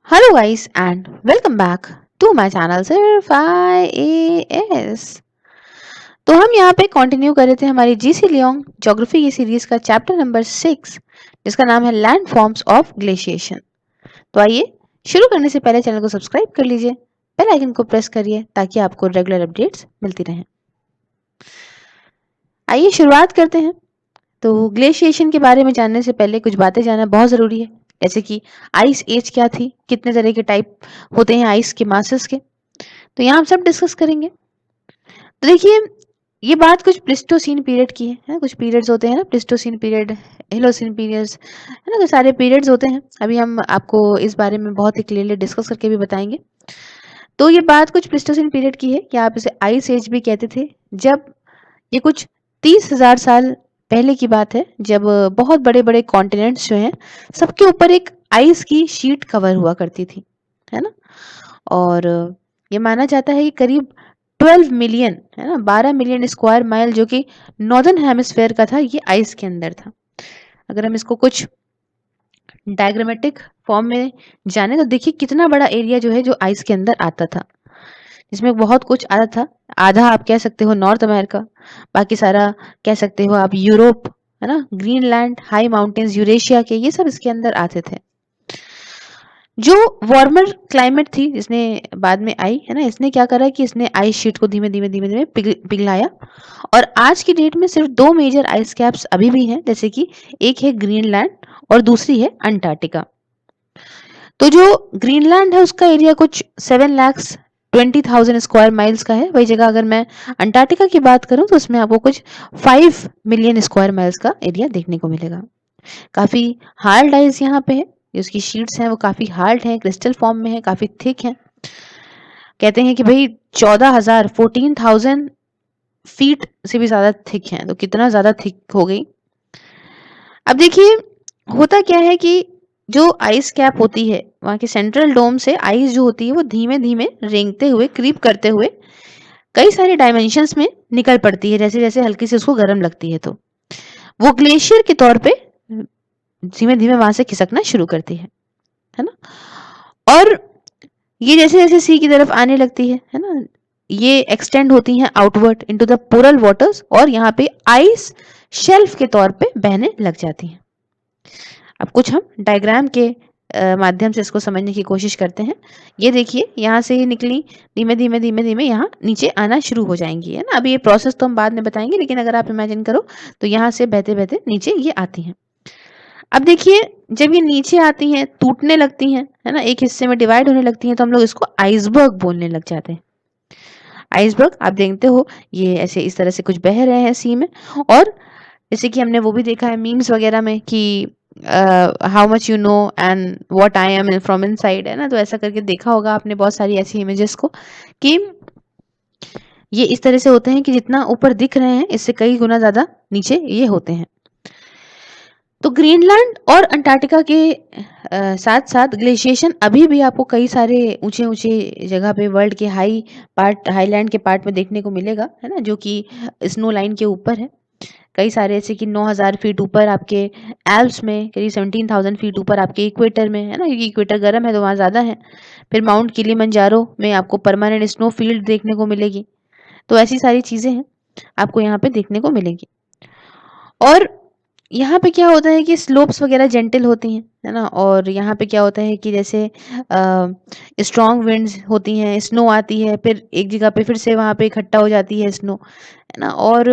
Hello guys and welcome back to my channel सिर्फ IAS। तो हम यहाँ पे कंटिन्यू कर रहे थे हमारी जीसी लियोंग ज्योग्राफी की सीरीज का चैप्टर नंबर 6 जिसका नाम है लैंड फॉर्म्स ऑफ ग्लेशिएशन। तो आइए शुरू करने से पहले चैनल को सब्सक्राइब कर लीजिए, बेल आइकन को प्रेस करिए ताकि आपको रेगुलर अपडेट्स मिलती रहें। आइए शुरुआत करते हैं। तो ग्लेशिएशन के बारे में जानने से पहले कुछ बातें जानना बहुत ज़रूरी है, जैसे कि आइस एज क्या थी, कितने तरह के टाइप होते हैं आइस के मासेस के, तो यहाँ हम सब डिस्कस करेंगे। तो देखिए ये बात कुछ प्लिस्टोसीन पीरियड की है, कुछ पीरियड्स होते हैं ना, प्लिस्टोसीन पीरियड, एलोसीन पीरियड्स, है ना, तो सारे पीरियड्स होते हैं। अभी हम आपको इस बारे में बहुत ही क्लियरली डिस्कस करके भी बताएंगे। तो ये बात कुछ प्लिस्टोसीन पीरियड की है, या आप इसे आइस एज भी कहते थे, जब ये कुछ 30,000 साल पहले की बात है, जब बहुत बड़े बड़े कॉन्टिनेंट्स जो हैं सबके ऊपर एक आइस की शीट कवर हुआ करती थी, है ना। और ये माना जाता है कि करीब 12 मिलियन, है ना, 12 मिलियन स्क्वायर माइल जो कि नॉर्दर्न हेमिस्फेयर का था, ये आइस के अंदर था। अगर हम इसको कुछ डायग्रामेटिक फॉर्म में जाने तो देखिए कितना बड़ा एरिया जो है जो आइस के अंदर आता था, जिसमें बहुत कुछ आता था। आधा आप कह सकते हो नॉर्थ अमेरिका, बाकी सारा कह सकते हो आप यूरोप, है ना, ग्रीनलैंड, हाई माउंटेन्स यूरेशिया के, ये सब इसके अंदर आते थे। जो वार्मर क्लाइमेट थी जिसने बाद में आई, है ना, इसने क्या करा कि इसने आइस शीट को धीमे धीमे धीमे धीमे पिघलाया। और आज की डेट में सिर्फ दो मेजर आइस कैप्स अभी भी हैं, जैसे कि एक है ग्रीनलैंड और दूसरी है अंटार्कटिका। तो जो ग्रीनलैंड है उसका एरिया कुछ 7,20,000 स्क्वायर माइल्स का है। वही जगह अगर मैं अंटार्कटिका की बात करूं तो उसमें आपको कुछ 5 मिलियन स्क्वायर माइल्स का एरिया देखने को मिलेगा। काफी हार्ड आइस यहाँ पे है, जो उसकी शीट्स हैं वो काफी हार्ड हैं, क्रिस्टल फॉर्म में है, काफी थिक है। कहते हैं कि भाई 14,000 फीट से भी ज्यादा थिक है, तो कितना ज्यादा थिक हो गई। अब देखिए होता क्या है कि जो आइस कैप होती है वहां के सेंट्रल डोम से आइस जो होती है वो धीमे धीमे रेंगते हुए, क्रीप करते हुए कई सारे डायमेंशंस में निकल पड़ती है, जैसे जैसे हल्की से उसको गर्म लगती है, तो वो ग्लेशियर के तौर पे धीमे धीमे वहां से खिसकना शुरू करती है ना। और ये जैसे जैसे सी की तरफ आने लगती है ना, ये एक्सटेंड होती हैं आउटवर्ड इनटू द पोरल वाटर्स, और यहाँ पे आइस शेल्फ के तौर पे बहने लग जाती हैं। अब कुछ हम डायग्राम के माध्यम से इसको समझने की कोशिश करते हैं। ये देखिए यहाँ से ही निकली, धीमे धीमे धीमे धीमे यहाँ नीचे आना शुरू हो जाएंगी, है ना। अभी ये प्रोसेस तो हम बाद में बताएंगे, लेकिन अगर आप इमेजिन करो तो यहाँ से बहते बहते नीचे ये आती हैं। अब देखिए जब ये नीचे आती हैं, टूटने लगती हैं, है ना, एक हिस्से में डिवाइड होने लगती हैं, तो हम लोग इसको आइसबर्ग बोलने लग जाते हैं। आइसबर्ग आप देखते हो ये ऐसे इस तरह से कुछ बह रहे हैं सी में, और जैसे कि हमने वो भी देखा है मीम्स वगैरह में कि how much you know and what I am from inside, है ना, तो ऐसा करके देखा होगा आपने बहुत सारी ऐसी इमेजेस को, कि ये इस तरह से होते हैं कि जितना ऊपर दिख रहे हैं इससे कई गुना ज्यादा नीचे ये होते हैं। तो ग्रीनलैंड और अंटार्कटिका के साथ साथ ग्लेशिएशन अभी भी आपको कई सारे ऊंचे ऊंचे जगह पे वर्ल्ड के हाईलैंड के पार्ट में देखने को मिलेगा, है ना, जो कि स्नो लाइन के ऊपर है। कई सारे ऐसे कि 9,000 फीट ऊपर आपके एल्प्स में, करीब 17,000 फीट ऊपर आपके इक्वेटर में, है ना, क्योंकि इक्वेटर गर्म है तो वहाँ ज़्यादा है। फिर माउंट किलिमंजारो में आपको परमानेंट स्नो फील्ड देखने को मिलेगी। तो ऐसी सारी चीज़ें हैं आपको यहाँ पे देखने को मिलेंगी। और यहाँ पे क्या होता है कि स्लोप्स वगैरह जेंटल होती हैं, है ना, और यहाँ पे क्या होता है कि जैसे स्ट्रॉन्ग विंड्स होती हैं, स्नो आती है, फिर एक जगह पे फिर से वहाँ पे इकट्ठा हो जाती है स्नो, है ना। और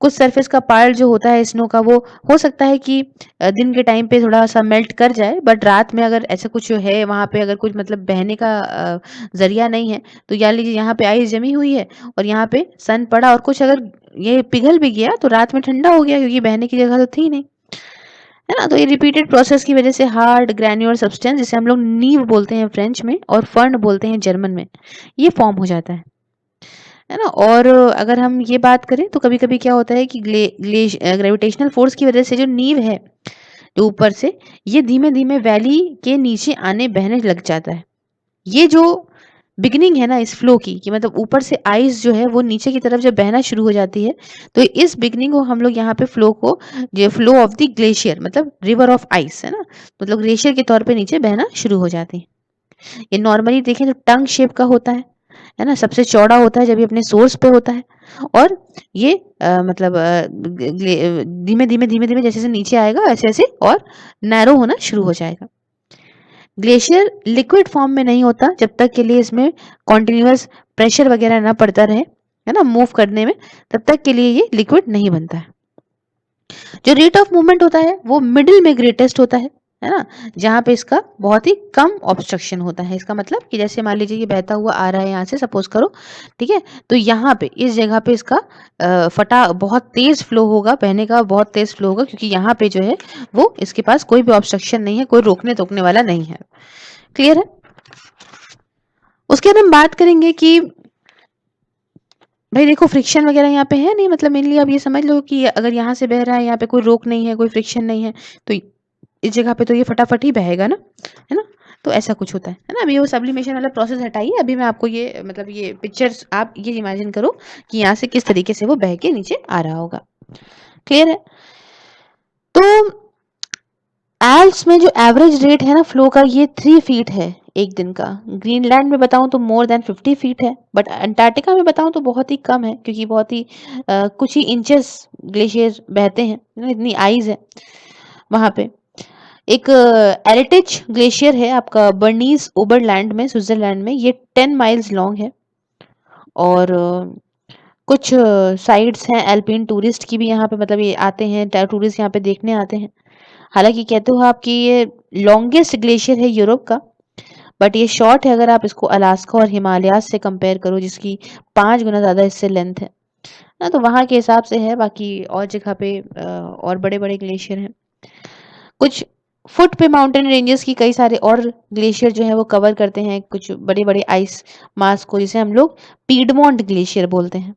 कुछ सरफेस का पार्ट जो होता है स्नो का, वो हो सकता है कि दिन के टाइम पे थोड़ा सा मेल्ट कर जाए, बट रात में अगर ऐसा कुछ है वहाँ पे, अगर कुछ मतलब बहने का जरिया नहीं है, तो मान लीजिए यहाँ पे आइस जमी हुई है और यहाँ पे सन पड़ा और कुछ अगर ये पिघल भी गया तो रात में ठंडा हो गया, क्योंकि बहने की जगह तो थी नहीं, है ना। तो ये रिपीटेड प्रोसेस की वजह से हार्ड ग्रैन्युलर सब्सटेंस, जिसे हम लोग नीव बोलते हैं फ्रेंच में और फर्न बोलते हैं जर्मन में, ये फॉर्म हो जाता है ना। और अगर हम ये बात करें तो कभी कभी क्या होता है कि ग्रेविटेशनल फोर्स की वजह से जो नीव है जो ऊपर से, ये धीमे धीमे वैली के नीचे आने बहने लग जाता है। ये जो बिगिनिंग है ना इस फ्लो की, कि मतलब ऊपर से आइस जो है वो नीचे की तरफ जब बहना शुरू हो जाती है, तो इस बिगिनिंग को हम लोग यहाँ पे फ्लो को, जो फ्लो ऑफ द ग्लेशियर मतलब रिवर ऑफ आइस, है ना, मतलब ग्लेशियर के तौर पे नीचे बहना शुरू हो जाती है। ये नॉर्मली देखें तो टंग शेप का होता है ना, सबसे चौड़ा होता है जब ये अपने सोर्स पे होता है, और ये मतलब धीमे धीमे धीमे धीमे जैसे जैसे नीचे आएगा वैसे वैसे और नैरो होना शुरू हो जाएगा। ग्लेशियर लिक्विड फॉर्म में नहीं होता जब तक के लिए इसमें कॉन्टिन्यूअस प्रेशर वगैरह ना पड़ता रहे, है ना, मूव करने में, तब तक के लिए ये लिक्विड नहीं बनता है। जो रेट ऑफ मूवमेंट होता है वो मिडिल में ग्रेटेस्ट होता है ना, जहाँ पे इसका बहुत ही कम ऑब्स्ट्रक्शन होता है। इसका मतलब कि जैसे मान लीजिए ये बहता हुआ आ रहा है यहाँ से, सपोज करो, ठीक है, तो यहाँ पे इस जगह पे इसका फटा बहुत तेज फ्लो होगा, बहने का बहुत तेज फ्लो होगा, क्योंकि यहाँ पे जो है वो इसके पास कोई भी ऑब्स्ट्रक्शन नहीं है, कोई रोकने टोकने वाला नहीं है। क्लियर है? उसके बाद हम बात करेंगे कि भाई देखो फ्रिक्शन वगैरह यहाँ पे है नहीं, मतलब मेनली आप ये समझ लो कि अगर यहाँ से बह रहा है, यहाँ पे कोई रोक नहीं है, कोई फ्रिक्शन नहीं है, तो इस जगह पे तो ये फटाफट ही बहेगा ना, है ना, तो ऐसा कुछ होता है ना। अभी वो सब्लिमेशन वाला प्रोसेस हटाइए, अभी मैं आपको ये मतलब ये पिक्चर्स आप ये इमेजिन करो कि यहाँ से किस तरीके से वो बह के नीचे आ रहा होगा। क्लियर है? तो एल्प्स में जो एवरेज रेट है ना फ्लो का, ये 3 फीट है एक दिन का। ग्रीनलैंड में बताऊं तो मोर देन 50 फीट है, बट अंटार्कटिका में बताऊं तो बहुत ही कम है, क्योंकि बहुत ही कुछ ही इंचेस ग्लेशियर बहते हैं, इतनी आइज है वहां पे। एक एरिटेज ग्लेशियर है आपका बर्नीज ओबरलैंड में, स्विट्जरलैंड में, ये 10 माइल्स लॉन्ग है। और कुछ साइट्स हैं एल्पिन टूरिस्ट की भी यहाँ पे, मतलब ये आते हैं टूरिस्ट यहाँ पे देखने आते हैं। हालांकि कहते हो आप कि ये लॉन्गेस्ट ग्लेशियर है यूरोप का, बट ये शॉर्ट है अगर आप इसको अलास्का और हिमालयाज से कंपेयर करो, जिसकी 5 गुना ज़्यादा इससे लेंथ है ना, तो वहाँ के हिसाब से है। बाकी और जगह पे और बड़े बड़े ग्लेशियर हैं। कुछ फुट पे माउंटेन रेंजेस की कई सारे और ग्लेशियर जो है वो कवर करते हैं कुछ बड़े बड़े आइस मास को, जिसे हम लोग पीडमोंट ग्लेशियर बोलते हैं।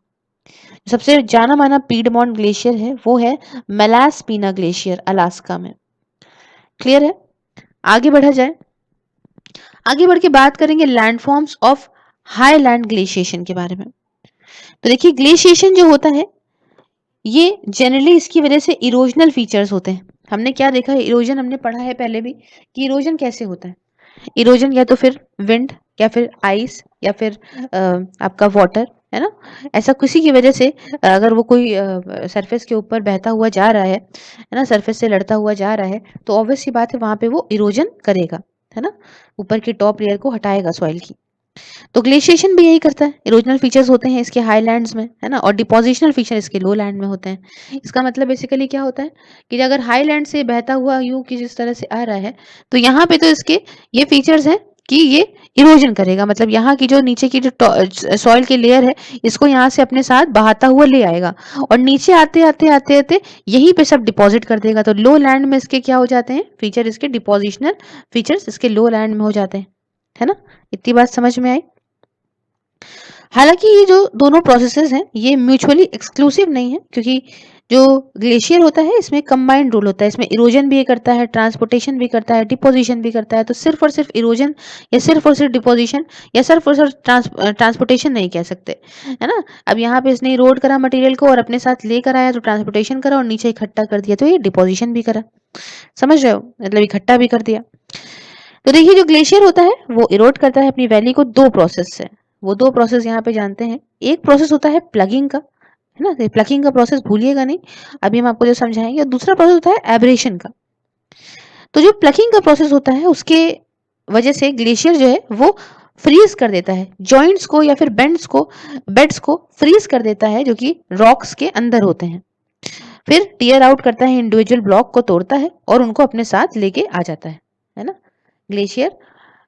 सबसे जाना माना पीडमोंट ग्लेशियर है वो है मेलास्पीना ग्लेशियर, अलास्का में। क्लियर है? आगे बढ़ा जाए। आगे बढ़ के बात करेंगे लैंडफॉर्म्स ऑफ हाईलैंड ग्लेशिएशन के बारे में। तो देखिए ग्लेशिएशन जो होता है ये जनरली इसकी वजह से इरोजनल फीचर्स होते हैं। हमने क्या देखा है, इरोजन हमने पढ़ा है पहले भी कि इरोजन कैसे होता है। इरोजन या तो फिर विंड या फिर आइस या फिर आपका वाटर, है ना, ऐसा किसी की वजह से अगर वो कोई सरफेस के ऊपर बहता हुआ जा रहा है ना, सरफेस से लड़ता हुआ जा रहा है, तो ऑब्वियस सी बात है वहां पे वो इरोजन करेगा, है ना, ऊपर की टॉप लेयर को हटाएगा सॉइल की। तो ग्लेशिएशन भी यही करता है, इरोजनल फीचर्स होते हैं इसके हाईलैंड्स में, है ना, और डिपोजिशनल फीचर इसके लो लैंड में होते हैं। इसका मतलब बेसिकली क्या होता है कि अगर हाईलैंड से बहता हुआ यूं कि जिस तरह से आ रहा है, तो यहाँ पे तो इसके ये फीचर्स हैं कि ये इरोजन करेगा, मतलब यहाँ की जो नीचे की जो सॉइल की लेयर है इसको यहाँ से अपने साथ बहाता हुआ ले आएगा, और नीचे आते आते आते आते यहीं पे सब डिपॉजिट कर देगा। तो लो लैंड में इसके क्या हो जाते हैं फीचर, इसके डिपोजिशनल फीचर्स इसके लो लैंड में हो जाते हैं, है ना। इतनी बात समझ में आई। हालांकि ये जो दोनों प्रोसेसेस हैं ये म्यूचुअली एक्सक्लूसिव नहीं है, क्योंकि जो ग्लेशियर होता है इसमें कंबाइंड रोल होता है, इसमें इरोजन भी ये करता है, ट्रांसपोर्टेशन भी करता है, डिपोजिशन भी करता है। तो सिर्फ और सिर्फ इरोजन या सिर्फ और सिर्फ डिपोजिशन या सिर्फ और सिर्फ ट्रांसपोर्टेशन नहीं कह सकते, है ना। अब यहाँ पे इसने रोड करा मटेरियल को और अपने साथ लेकर आया तो ट्रांसपोर्टेशन करा, और नीचे इकट्ठा कर दिया तो ये डिपोजिशन भी करा। समझ रहे हो, मतलब इकट्ठा भी कर दिया। तो देखिए जो ग्लेशियर होता है वो इरोड करता है अपनी वैली को 2 प्रोसेस से। वो 2 प्रोसेस यहाँ पे जानते हैं। एक प्रोसेस होता है प्लगिंग का, है ना, प्लगिंग का प्रोसेस भूलिएगा नहीं, अभी हम आपको जो समझाएंगे। और दूसरा प्रोसेस होता है एब्रेशन का। तो जो प्लगिंग का प्रोसेस होता है उसके वजह से ग्लेशियर जो है वो फ्रीज कर देता है जॉइंट्स को या फिर बेड्स को फ्रीज कर देता है, जो कि रॉक्स के अंदर होते हैं। फिर टीयर आउट करता है, इंडिविजुअल ब्लॉक को तोड़ता है और उनको अपने साथ लेके आ जाता है ना। ग्लेशियर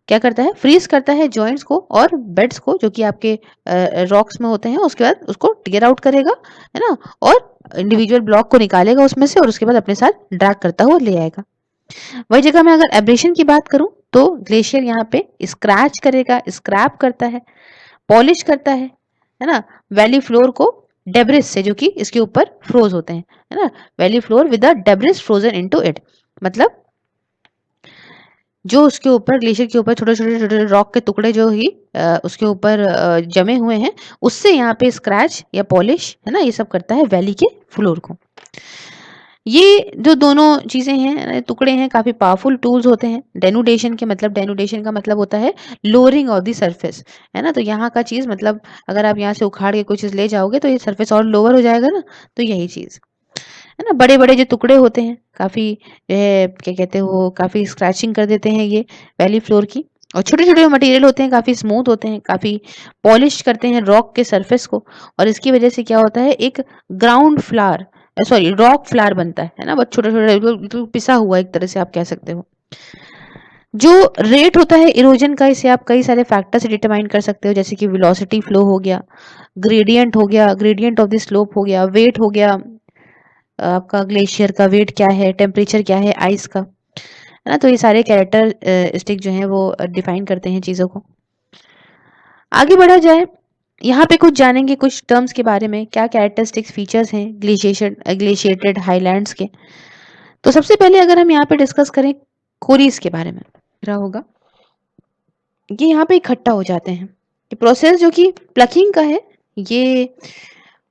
क्या करता है, फ्रीज करता है जॉइंट्स को और बेड्स को जो कि आपके रॉक्स में होते हैं, उसके बाद उसको टीयर आउट करेगा, है ना, और इंडिविजुअल ब्लॉक को निकालेगा उसमें से, और उसके बाद अपने साथ ड्रैग करता हुआ ले आएगा। वही जगह मैं अगर एब्रेशन की बात करूं तो ग्लेशियर यहाँ पे स्क्रैच करेगा, स्क्रैप करता है, पॉलिश करता है ना, वैली फ्लोर को डेब्रिस से, जो कि इसके ऊपर फ्रोज होते हैं, है ना, valley floor with the debris frozen into it. मतलब जो उसके ऊपर ग्लेशियर के ऊपर छोटे छोटे छोटे रॉक के टुकड़े जो ही उसके ऊपर जमे हुए हैं, उससे यहाँ पे स्क्रैच या पॉलिश, है ना, ये सब करता है वैली के फ्लोर को। ये जो दोनों चीज़ें हैं, टुकड़े हैं, काफ़ी पावरफुल टूल्स होते हैं। डेनुडेशन का मतलब होता है लोअरिंग ऑफ द सरफेस, है ना? तो यहाँ का चीज़ मतलब अगर आप यहाँ से उखाड़ के कोई चीज़ ले जाओगे तो ये सरफेस और लोअर हो जाएगा ना, तो यही चीज़, है ना? बड़े-बड़े जो टुकड़े होते हैं काफ़ी क्या कहते हैं वो काफ़ी स्क्रैचिंग कर देते हैं ये वैली फ्लोर की, और छोटे-छोटे जो मटेरियल होते हैं काफ़ी स्मूथ होते हैं, काफ़ी पॉलिश करते हैं रॉक के सरफेस को, और इसकी वजह से क्या होता है एक ground flower sorry rock flower बनता है ना? बहुत छोटा-छोटा बिल्कुल बिल्कुल पिसा हुआ एक तरह से आप कह सकते हो। जो रेट होता है इरोजन का, इसे आप कई सारे फैक्टर से डिटरमाइन कर सकते हो, जैसे कि वेलोसिटी फ्लो हो गया, ग्रेडियंट ऑफ द स्लोप हो गया, वेट हो गया, आपका ग्लेशियर का वेट क्या है, टेम्परेचर क्या है आइस का, है ना? तो ये सारे कैरेक्टरिस्टिक जो हैं वो डिफाइन करते हैं चीज़ों को। आगे बढ़ा जाए, यहाँ पे कुछ जानेंगे कुछ टर्म्स के बारे में, क्या कैरेक्टरिस्टिक्स फीचर्स हैं ग्लेशिएटेड हाईलैंड्स के। तो सबसे पहले अगर हम यहाँ पे डिस्कस करें कोरीज के बारे में, क्या होगा, ये यहाँ पे इकट्ठा हो जाते हैं। ये प्रोसेस जो कि प्लकिंग का है, ये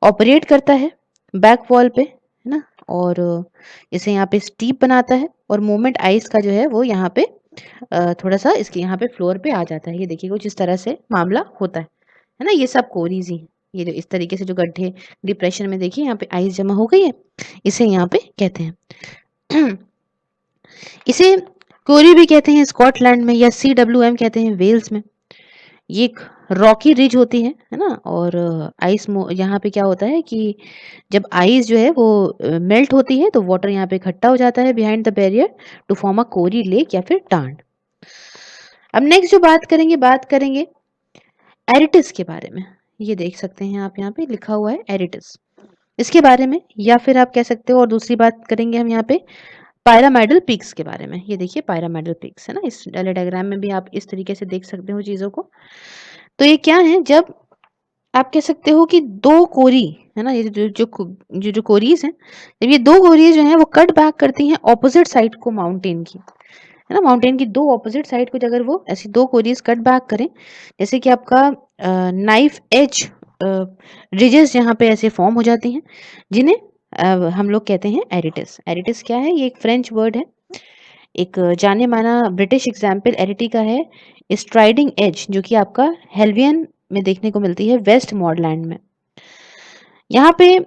ऑपरेट करता है बैक वॉल पे, है ना? और इसे यहाँ पे स्टीप बनाता है, और मोमेंट आइस का जो है वो यहाँ पे थोड़ा सा इसके यहाँ पे फ्लोर पे आ जाता है। ये देखिए कुछ इस तरह से मामला होता है ना? ये सब कोरीज ही हैं। ये जो इस तरीके से जो गड्ढे डिप्रेशन में देखिए यहाँ पे आइस जमा हो गई है, इसे यहाँ पे कहते हैं। इसे कोरी भी कहते हैं स्कॉटलैंड में, या CWM कहते हैं वेल्स में। ये एक रॉकी रिज होती है ना? और आइस यहाँ पे क्या होता है कि जब आइस जो है वो मेल्ट होती है तो वाटर यहाँ पे इकट्ठा हो जाता है behind the barrier to form a corrie lake या फिर टांड। अब नेक्स्ट जो बात करेंगे एरिटिस के बारे में। ये देख सकते हैं आप, यहाँ पे लिखा हुआ है एरिटिस, इसके बारे में, या फिर आप कह सकते हो, और दूसरी बात करेंगे हम यहाँ पे पायरामाइडल पीक्स के बारे में। ये देखिए पायरामाइडल पीक्स, है ना? इस डायग्राम में भी आप इस तरीके से देख सकते हो चीजों को। तो ये क्या है, जब आप कह सकते हो कि दो कोरी, है ना, ये जो कोरीज हैं, जब ये दो कोरीज जो हैं वो कट बैक करती हैं ऑपोजिट साइड को माउंटेन की, है ना? माउंटेन की दो ऑपोजिट साइड को अगर वो ऐसी दो कोरीज कट बैक करें, जैसे कि आपका नाइफ एज रिजेस यहाँ पे ऐसे फॉर्म हो जाती हैं, जिन्हें हम लोग कहते हैं एरिटिस। एरिटिस क्या है, ये एक फ्रेंच वर्ड है। एक जाने माना ब्रिटिश एग्जाम्पल एरिटी का है स्ट्राइडिंग एज, जो कि आपका हेल्वियन में देखने को मिलती है वेस्ट मॉडलैंड में। यहाँ पे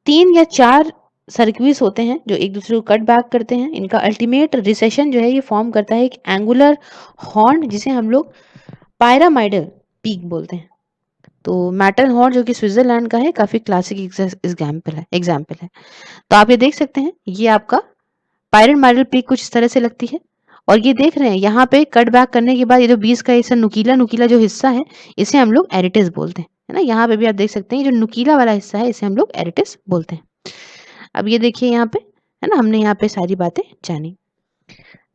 3 या 4 सर्किल्स होते हैं जो एक दूसरे को कट बैक करते हैं। इनका अल्टीमेट रिसेशन जो है ये फॉर्म करता है एक एंगुलर हॉर्न, जिसे हम लोग पायरामाइडल पीक बोलते हैं। तो मैटर हॉर्न जो कि स्विट्जरलैंड का है, काफी क्लासिक एग्जाम्पल है। तो आप ये देख सकते हैं, ये आपका पायरामाइडल पीक कुछ इस तरह से लगती है, और ये देख रहे हैं यहाँ पे कट बैक करने के बाद ये जो बीच का ऐसा नुकीला जो हिस्सा है, इसे हम लोग एरिटिस बोलते हैं, है ना? यहाँ पे भी आप देख सकते हैं ये जो नुकीला वाला हिस्सा है, इसे हम लोग एरिटिस बोलते हैं। अब ये देखिए यहाँ पे, है ना, हमने यहाँ पे सारी बातें जानी।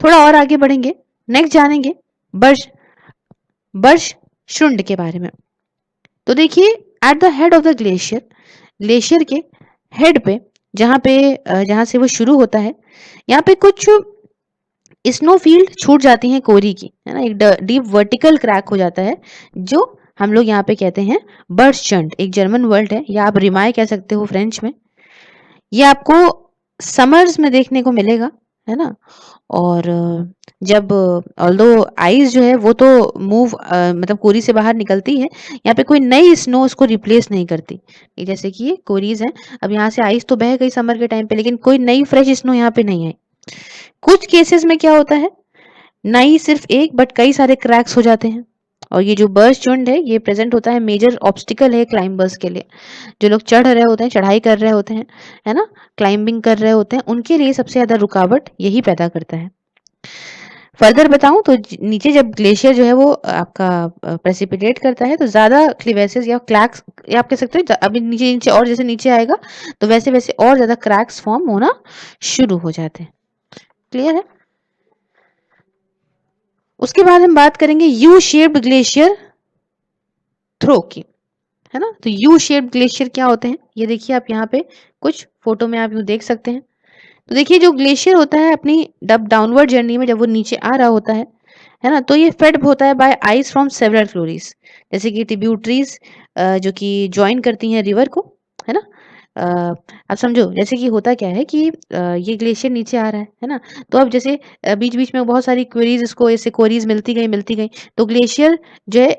थोड़ा और आगे बढ़ेंगे, नेक्स्ट जानेंगे बर्श बर्श शुंड के बारे में। तो देखिए at the head of the glacier के हेड पे, जहाँ से वो शुरू होता है, यहाँ पे कुछ स्नो फील्ड छूट जाती हैं कोरी की, है ना? एक डीप वर्टिकल क्रैक हो जाता है, जो हम लोग यहाँ पे कहते हैं बर्शचंड। एक जर्मन वर्ड है, या आप रिमाय कह सकते हो फ्रेंच में। ये आपको समर्स में देखने को मिलेगा, है ना? और जब ऑल्दो आइस जो है वो तो मतलब कोरी से बाहर निकलती है, यहाँ पे कोई नई स्नो उसको रिप्लेस नहीं करती। ये जैसे कि ये कोरीज हैं, अब यहाँ से आइस तो बह गई समर के टाइम पे, लेकिन कोई नई फ्रेश स्नो यहाँ पे नहीं आई। कुछ केसेस में क्या होता है, नहीं सिर्फ एक बट कई सारे क्रैक्स हो जाते हैं। और ये जो बर्शचंड है ये प्रेजेंट होता है, मेजर ऑब्स्टिकल है क्लाइंबर्स के लिए। जो लोग चढ़ रहे होते हैं, चढ़ाई कर रहे होते हैं, है ना, क्लाइंबिंग कर रहे होते हैं, उनके लिए सबसे ज्यादा रुकावट यही पैदा करता है। फर्दर बताऊं तो नीचे जब ग्लेशियर जो है वो आपका प्रेसिपिटेट करता है, तो ज्यादा क्लिवेसेस या क्रैक्स, या आप कह सकते हो अभी नीचे नीचे और जैसे नीचे आएगा तो वैसे वैसे और ज्यादा क्रैक्स फॉर्म होना शुरू हो जाते हैं। क्लियर है? उसके बाद हम बात करेंगे यू शेप्ड ग्लेशियर थ्रो की, है ना? तो यू शेप्ड ग्लेशियर क्या होते हैं, ये देखिए आप यहाँ पे कुछ फोटो में आप यूँ देख सकते हैं। तो देखिए जो ग्लेशियर होता है अपनी डाउनवर्ड जर्नी में, जब वो नीचे आ रहा होता है ना, तो ये फेड होता है बाय आइस फ्रॉम सेवरल फ्लोरीज, जैसे कि ट्रिब्यूटरीज जो कि ज्वाइन करती हैं रिवर को, है ना? आप समझो जैसे कि होता क्या है कि ये ग्लेशियर नीचे आ रहा है ना? तो अब जैसे बीच-बीच में बहुत सारी क्वेरीज़ इसको ऐसे क्वेरीज़ मिलती गई, तो ग्लेशियर जो है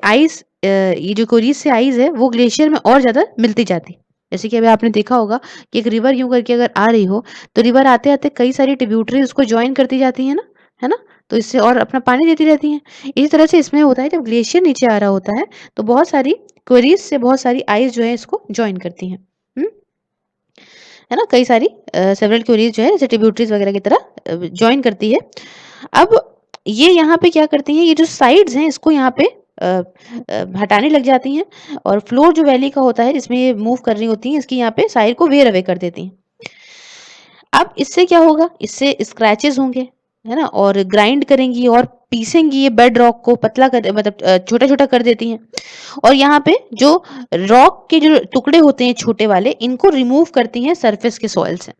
ये जो क्वेरीज़ से आइस है वो ग्लेशियर में और ज़्यादा मिलती जाती है। जैसे कि अभी आपने देखा होगा कि एक रिवर यूँ करके अगर आ रही हो, तो रिवर आते-आते कई सारी ट्रिब्यूटरीज़ उसको जॉइन करती जाती हैं ना, है ना? तो इससे और अपना पानी देती रहती हैं। इसी तरह से इसमें होता है जब ग्लेशियर नीचे आ रहा होता है, तो बहुत सारी क्वेरीज़ से बहुत सारी आइस जो है इसको जॉइन करती हैं। हुँ? है ना? कई सारी सेवरल क्वेरीज़ जो है जैसे ट्रिब्यूटरीज़ वगैरह की तरह जॉइन करती है। अब ये यहाँ पे क्या करती हैं, ये जो साइड्स हैं इसको यहाँ पे हटाने लग जाती हैं और फ्लोर जो वैली का होता है जिसमें ये मूव कर रही होती हैं, इसकी यहाँ पे साइड को वेयर अवे कर देती हैं। अब इससे क्या होगा? इससे स्क्रैचेज़ होंगे, है ना? और ग्राइंड करेंगी और पीसेंगी ये बेड रॉक को पतला कर मतलब छोटा-छोटा कर देती हैं। और यहाँ पे जो रॉक के जो टुकड़े होते हैं छोटे वाले, इनको रिमूव करती हैं सरफेस के सॉइल से।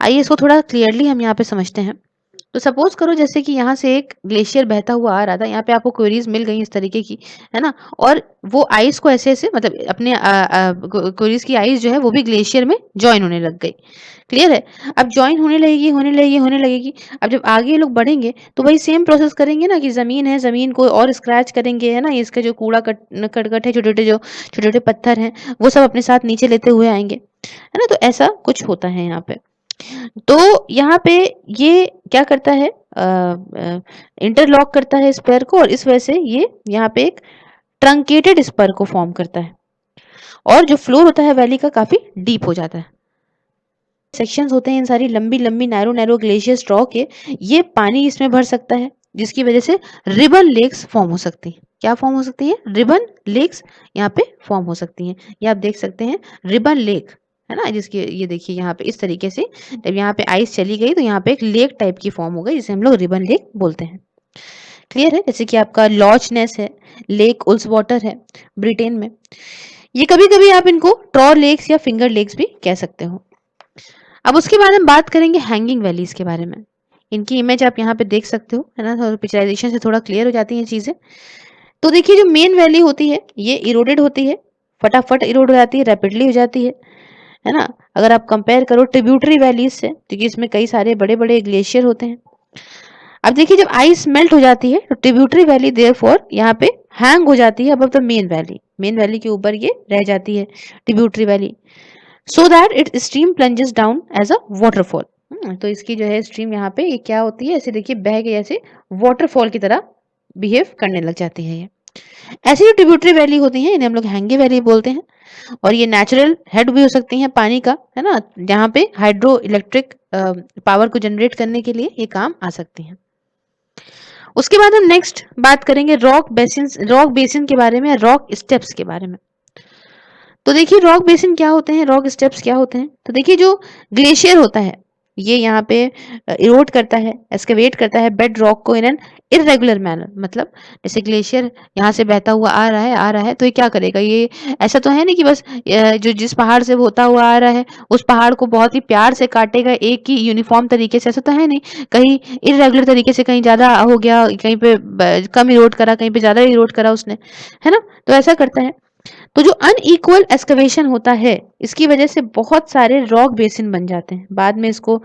आइए इसको थोड़ा क्लियरली हम यहाँ पे समझते हैं। तो सपोज करो जैसे कि यहाँ से एक ग्लेशियर बहता हुआ आ रहा था, यहाँ पे आपको क्वेरीज मिल गई इस तरीके की, है ना? और वो आइस को ऐसे-ऐसे मतलब अपने क्वेरीज की आइस जो है वो भी ग्लेशियर में जॉइन होने लग गई। क्लियर है? अब जॉइन होने लगेगी। अब जब आगे ये लोग बढ़ेंगे तो वही सेम प्रोसेस करेंगे ना कि ज़मीन है, ज़मीन को और स्क्रैच करेंगे, है ना? इसका जो कूड़ा करकट है, छोटे-छोटे पत्थर हैं, वो सब अपने साथ नीचे लेते हुए आएँगे, है ना? तो ऐसा कुछ होता है यहाँ पे। तो यहाँ पे ये क्या करता है इंटरलॉक करता है स्पर को और इस वजह से ये यहाँ पे एक ट्रंकेटेड स्पर को फॉर्म करता है और जो फ्लोर होता है वैली का काफी डीप हो जाता है। सेक्शंस होते हैं इन सारी लंबी-लंबी नैरो ग्लेशियर स्ट्रॉ के, ये पानी इसमें भर सकता है जिसकी वजह से रिबन लेक्स फॉर्म हो सकती हैं। क्या फॉर्म हो सकती है? रिबन लेक्स यहाँ पे फॉर्म हो सकती हैं। ये आप देख सकते हैं रिबन लेक, है ना? जिसकी ये देखिए यहाँ पे इस तरीके से जब यहाँ पे आइस चली गई तो यहाँ पे एक लेक टाइप की फॉर्म हो गई जिसे हम लोग रिबन लेक बोलते हैं। क्लियर है? जैसे कि आपका लॉच नेस है, लेक उल्स वाटर है ब्रिटेन में। ये कभी-कभी आप इनको ट्रॉ लेक्स या फिंगर लेक्स भी कह सकते हो। अब उसके बाद हम बात करेंगे हैंगिंग वैलीज के बारे में। इनकी इमेज आप यहाँ पे देख सकते हो, है ना? और पिक्चराइजेशन से थोड़ा क्लियर हो जाती हैं चीजें। तो देखिए जो मेन वैली होती है ये इरोडेड होती है, फटाफट इरोड हो जाती है, रैपिडली हो जाती है ना? अगर आप कंपेयर करो ट्रिब्यूटरी वैलीज से, क्योंकि इसमें कई सारे बड़े-बड़े ग्लेशियर होते हैं। अब देखिए जब आइस मेल्ट हो जाती है तो ट्रिब्यूटरी वैली देयरफॉर यहाँ पे हैंग हो जाती है above the main valley. Main valley के ऊपर ये रह जाती है tributary valley, so that it stream plunges down as a waterfall. तो इसकी जो है स्ट्रीम यहाँ पे ये क्या होती है, ऐसे देखिए बह के ऐसे वाटरफॉल की तरह बिहेव करने लग जाती है ये। ऐसी जो ट्रिब्यूटरी वैली होती है इन्हें हम लोग हैंगी वैली बोलते हैं और ये नेचुरल हेड भी हो सकती हैं पानी का, है ना? जहाँ पे हाइड्रो इलेक्ट्रिक पावर को जनरेट करने के लिए ये काम आ सकती हैं। उसके बाद हम नेक्स्ट बात करेंगे रॉक बेसिन के बारे में, रॉक स्टेप्स के बारे में। तो देखिए रॉक बेसिन क्या होते हैं, रॉक स्टेप्स क्या होते हैं? तो देखिए जो ग्लेशियर होता है ये यहाँ पे इरोड करता है, एक्सकेवेट करता है बेड रॉक को इन एन इर्रेगुलर मैनर। मतलब जैसे ग्लेशियर यहाँ से बहता हुआ आ रहा है तो ये क्या करेगा, ये ऐसा तो है नहीं कि बस जो जिस पहाड़ से वो होता हुआ आ रहा है उस पहाड़ को बहुत ही प्यार से काटेगा एक ही यूनिफॉर्म तरीके से, ऐसा तो है नहीं। कहीं इर्रेगुलर तरीके से, कहीं ज्यादा हो गया, कहीं पे कम इरोड करा, कहीं पे ज्यादा इरोड करा उसने, है ना? तो ऐसा करता है। तो जो अनइक्वल एक्सकवेशन होता है इसकी वजह से बहुत सारे रॉक बेसिन बन जाते हैं, बाद में इसको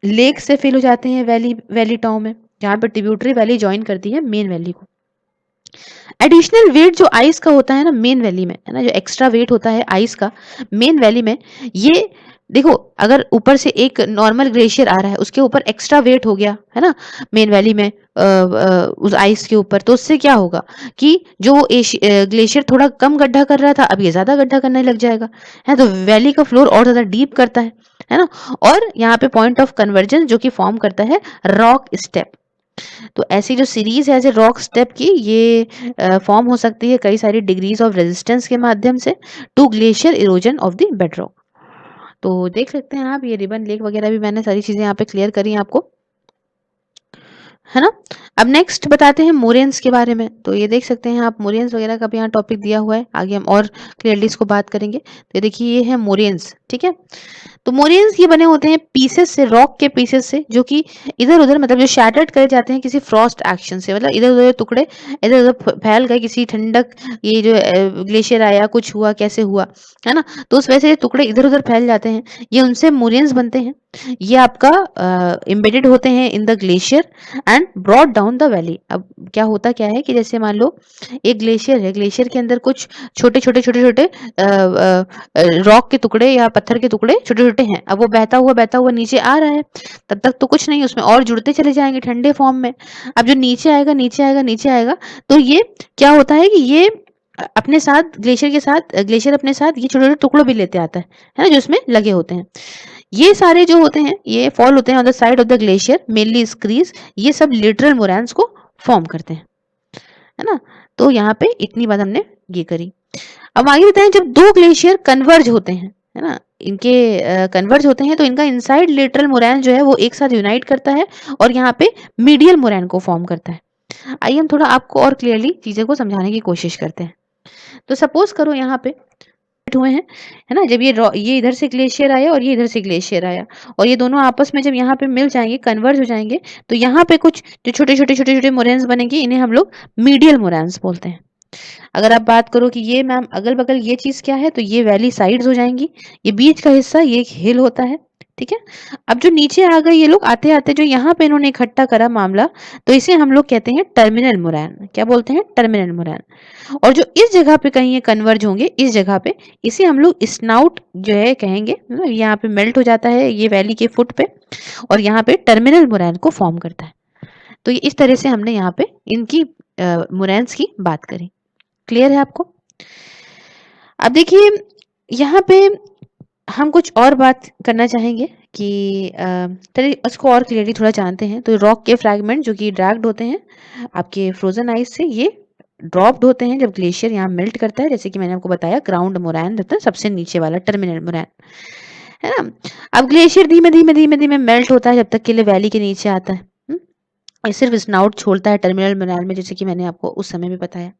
लेक से फिल हो जाते हैं वैली टाउन में, जहाँ पे ट्रिब्यूटरी वैली ज्वाइन करती है मेन वैली को। एडिशनल वेट जो आइस का होता है ना मेन वैली में, है ना? जो एक्स्ट्रा वेट होता है आइस का मेन वैली में, ये देखो अगर ऊपर से एक नॉर्मल ग्लेशियर आ रहा है उसके ऊपर एक्स्ट्रा वेट हो गया, है ना? मेन वैली में उस आइस के ऊपर, तो उससे क्या होगा कि जो ग्लेशियर थोड़ा कम गड्ढा कर रहा था अब ये ज्यादा गड्ढा करने लग जाएगा, है? तो वैली का फ्लोर और ज्यादा डीप करता है ना? और यहाँ पे पॉइंट ऑफ कन्वर्जेंस जो कि फॉर्म करता है रॉक स्टेप। तो ऐसी जो सीरीज है ऐसे रॉक स्टेप की, ये फॉर्म हो सकती है कई सारी डिग्रीज ऑफ रेजिस्टेंस के माध्यम से to glacier erosion of the bedrock. तो देख सकते हैं आप, ये रिबन लेक वगैरह भी मैंने सारी चीजें यहाँ पे क्लियर करी हैं आपको, है ना? अब नेक्स्ट बताते हैं मोरेन्स के बारे में। तो ये देख सकते हैं आप मोरेन्स वगैरह का भी यहाँ टॉपिक दिया हुआ है, आगे हम और क्लियरली इसको बात करेंगे। तो देखिए ये है मोरेन्स, ठीक है। तो मोरेन्स ये बने होते हैं पीसेस से, रॉक के पीसेस से, जो कि इधर उधर मतलब जो शैटर्ड करे जाते हैं किसी फ्रॉस्ट एक्शन से, मतलब इधर उधर टुकड़े इधर उधर फैल गए किसी ठंडक, ये जो ग्लेशियर आया कुछ हुआ कैसे हुआ, है ना, तो उस वजह से ये टुकड़े इधर उधर फैल जाते हैं, ये उनसे मोरेन्स बनते हैं। ये आपका एम्बेडेड होते हैं in the glacier and brought down the valley. अब क्या होता क्या है कि जैसे मान लो एक ग्लेशियर है, ग्लेशियर के अंदर कुछ छोटे छोटे छोटे छोटे रॉक के टुकड़े या पत्थर के टुकड़े छोटे छोटे हैं, अब वो बहता हुआ नीचे आ रहा है, तब तक तो कुछ नहीं, उसमें और जुड़ते चले जाएंगे ठंडे फॉर्म में। अब जो नीचे आएगा नीचे आएगा नीचे आएगा, तो ये क्या होता है कि ये अपने साथ ग्लेशियर के साथ, ग्लेशियर अपने साथ ये छोटे छोटे टुकड़ों भी लेते आता है ना, जो इसमें लगे होते हैं। ये सारे जो होते हैं ये फॉल होते हैं on the side of the glacier, mainly squeeze, ये सब लिटरल मोरैंस को फॉर्म करते हैं, है ना। तो यहाँ पे इतनी बात हमने ये करी। अब आगे बताएं, जब दो ग्लेशियर कन्वर्ज होते हैं, है ना, इनके कन्वर्ज होते हैं, तो इनका इनसाइड लेटरल मोरैन जो है वो एक साथ यूनाइट करता है और यहाँ पे मीडियल मोरैन को फॉर्म करता है। आइए हम थोड़ा आपको और क्लियरली चीजें को समझाने की कोशिश करते हैं। तो सपोज करो यहाँ पे हुए हैं, है ना, जब ये इधर से ग्लेशियर आया और ये इधर से ग्लेशियर आया, और ये दोनों आपस में जब यहाँ पे मिल जाएंगे, कन्वर्ज हो जाएंगे, तो यहाँ पे कुछ जो छोटे छोटे छोटे छोटे मोरेन्स बनेंगे, इन्हें हम लोग मीडियल मोरेन्स बोलते हैं। अगर आप बात करो कि ये मैम अगल बगल ये चीज क्या है, तो ये वैली साइड्स हो जाएंगी, ये बीच का हिस्सा ये एक हिल होता है, ठीक है। अब जो नीचे आ गए ये लोग आते आते जो यहाँ पे इन्होंने इकट्ठा करा मामला, तो इसे हम लोग कहते हैं टर्मिनल मोरैन। क्या बोलते हैं? टर्मिनल मोरैन। और जो इस जगह पे कहीं ये कन्वर्ज होंगे, इस जगह पे, इसे हम लोग स्नाउट जो है कहेंगे, यहाँ पे मेल्ट हो जाता है ये वैली के फुट पे, और यहाँ पे टर्मिनल मोरैन को फॉर्म करता है। तो ये इस तरह से हमने यहाँ पे इनकी मोरैन्स की बात करी। क्लियर है आपको? अब देखिए यहाँ पे हम कुछ और बात करना चाहेंगे कि चलिए इसको और क्लियरली थोड़ा जानते हैं। तो रॉक के फ्रैगमेंट जो कि ड्रैग्ड होते हैं आपके फ्रोजन आइस से, ये ड्रॉप्ड होते हैं जब ग्लेशियर यहाँ मेल्ट करता है, जैसे कि मैंने आपको बताया ग्राउंड मोरैन रहता है सबसे नीचे वाला, टर्मिनल मोरैन, है ना। अब ग्लेशियर धीमे धीमे धीमे धीमे मेल्ट होता है जब तक के लिए वैली के नीचे आता है, और सिर्फ स्नाउट छोड़ता है टर्मिनल मोरैन में, जैसे कि मैंने आपको उस समय भी बताया।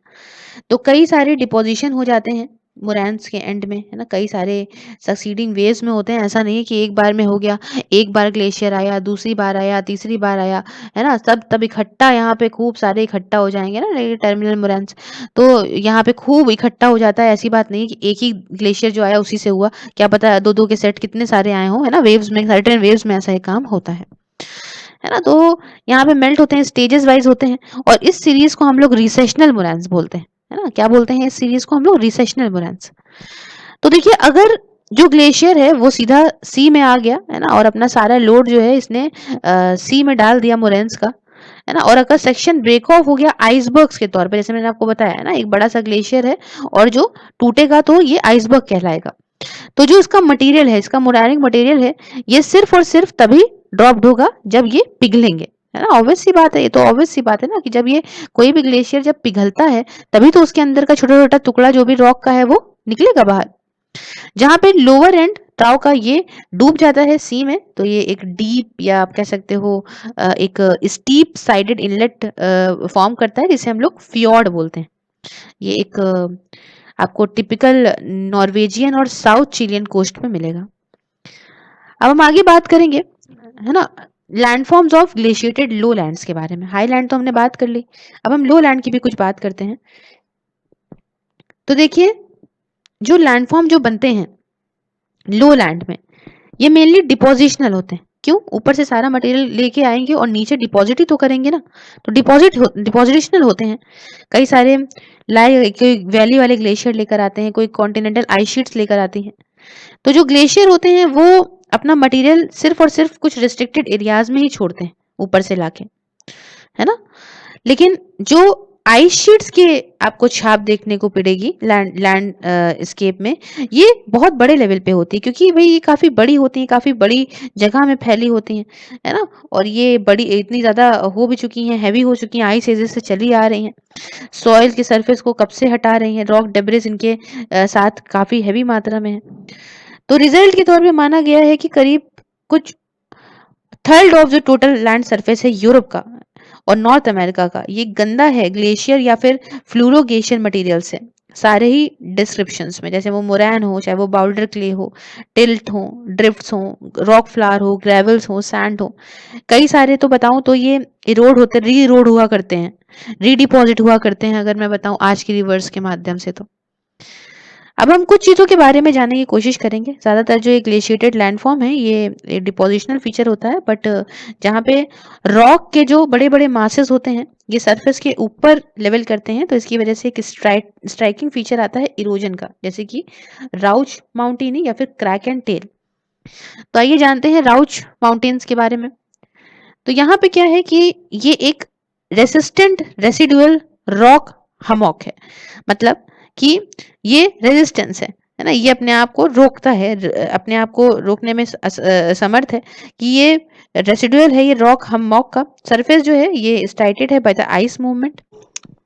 तो कई सारे डिपोजिशन हो जाते हैं मोरैन्स के एंड में, है ना, कई सारे सक्सीडिंग वेव्स में होते हैं। ऐसा नहीं है कि एक बार में हो गया, एक बार ग्लेशियर आया, दूसरी बार आया, तीसरी बार आया, है ना, सब तब इकट्ठा यहाँ पे खूब सारे इकट्ठा हो जाएंगे ना टर्मिनल मोरैन्स। तो यहाँ पे खूब इकट्ठा हो जाता है, ऐसी बात नहीं कि एक ही ग्लेशियर जो आया उसी से हुआ, क्या पता दो दो के सेट कितने सारे आए हों, है ना, वेव्स में, सर्टेन वेव्स में ऐसा ही काम होता है ना। तो यहाँ पे मेल्ट होते हैं, स्टेजेस वाइज होते हैं, और इस सीरीज को हम लोग रिसेशनल मोरैन्स बोलते हैं, है ना। क्या बोलते हैं इस सीरीज को हम लोग? रिसेशनल मोरैन्स। तो देखिए अगर जो ग्लेशियर है वो सीधा सी में आ गया, है ना, और अपना सारा लोड जो है इसने सी में डाल दिया मोरैन्स का, है ना, और अगर सेक्शन ब्रेक ऑफ हो गया आइसबर्ग्स के तौर पे, जैसे मैंने आपको बताया है ना, एक बड़ा सा ग्लेशियर है और जो टूटेगा तो ये आइसबर्ग कहलाएगा। तो जो इसका मटेरियल है, इसका मोरैनिक मटेरियल है, ये सिर्फ और सिर्फ तभी ड्रॉप्ड होगा जब ये पिघलेंगे, है ना। ऑब्वियस सी बात है, ये तो ऑब्वियस सी बात है ना कि जब ये कोई भी ग्लेशियर जब पिघलता है तभी तो उसके अंदर का छोटा छोटा टुकड़ा जो भी रॉक का है वो निकलेगा बाहर। जहां पे लोअर एंड ताव का ये डूब जाता है सी में, तो ये एक डीप, या आप कह सकते हो एक स्टीप साइडेड इनलेट फॉर्म करता है, जिसे हम लोग फियोर्ड बोलते हैं। ये एक आपको टिपिकल नॉर्वेजियन और साउथ चिलियन कोस्ट में मिलेगा। अब हम आगे बात करेंगे, है ना, landforms of glaciated low lands के बारे में। हाई लैंड तो हमने बात कर ली, अब हम लो लैंड की भी कुछ बात करते हैं। तो देखिए जो लैंडफॉर्म जो बनते हैं लो लैंड में, ये मेनली डिपोजिशनल होते हैं। क्यों? ऊपर से सारा मटेरियल लेके आएंगे और नीचे डिपॉजिट ही तो करेंगे ना, तो डिपोजिशनल होते हैं। कई सारे कोई वैली वाले ग्लेशियर लेकर आते हैं, कोई कॉन्टिनेंटल आइस शीट्स लेकर आती हैं। तो जो ग्लेशियर होते हैं वो अपना मटेरियल सिर्फ और सिर्फ कुछ रिस्ट्रिक्टेड एरियाज में ही छोड़ते हैं ऊपर से लाके, है ना। लेकिन जो आइस शीट्स के आपको छाप देखने को पड़ेगी लैंड स्केप में, ये बहुत बड़े लेवल पे होती है, क्योंकि भाई ये काफी बड़ी होती है, काफी बड़ी जगह में फैली होती हैं, है ना। और ये बड़ी इतनी ज्यादा हो भी चुकी हैं, हैवी हो चुकी हैं, आइस एजेस से चली आ रही हैं, सॉइल के सरफेस को कब से हटा रही हैं, रॉक डेब्रिस इनके साथ काफी हैवी मात्रा में है। तो रिजल्ट के तौर पे माना गया है कि करीब कुछ थर्ड ऑफ जो टोटल लैंड सरफेस है यूरोप का और नॉर्थ अमेरिका का, ये गंदा है ग्लेशियर या फिर फ्लूरोगेशियर मटेरियल से, सारे ही डिस्क्रिप्शंस में, जैसे वो मोरैन हो, चाहे वो बाउल्डर क्ले हो, टिल्ट हो, ड्रिफ्ट्स हो, रॉक फ्लावर हो, ग्रेवल्स हो, सैंड हो, कई सारे तो बताऊं तो ये इरोड होते, री इरोड हुआ करते हैं, रीडिपॉजिट हुआ करते हैं, अगर मैं बताऊं आज की रिवर्स के माध्यम से। तो अब हम कुछ चीज़ों के बारे में जानने की कोशिश करेंगे। ज़्यादातर जो ये ग्लेशिएटेड लैंडफॉर्म है ये डिपोजिशनल फीचर होता है, बट जहाँ पे रॉक के जो बड़े-बड़े मासेस होते हैं ये सरफेस के ऊपर लेवल करते हैं, तो इसकी वजह से एक स्ट्राइकिंग फीचर आता है इरोजन का, जैसे कि राउच माउंटेनिंग या फिर क्रैक एंड टेल। तो आइए जानते हैं राउच माउंटेन्स के बारे में। तो यहाँ पे क्या है कि ये एक रेसिस्टेंट रेसिडुअल रॉक हमॉक है, मतलब कि ये रेजिस्टेंस है ना, ये अपने आप को रोकता है, अपने आप को रोकने में समर्थ है कि ये रेसिडुअल है, ये रॉक हमॉक का सरफेस जो है ये स्टाइटेड है by the ice movement.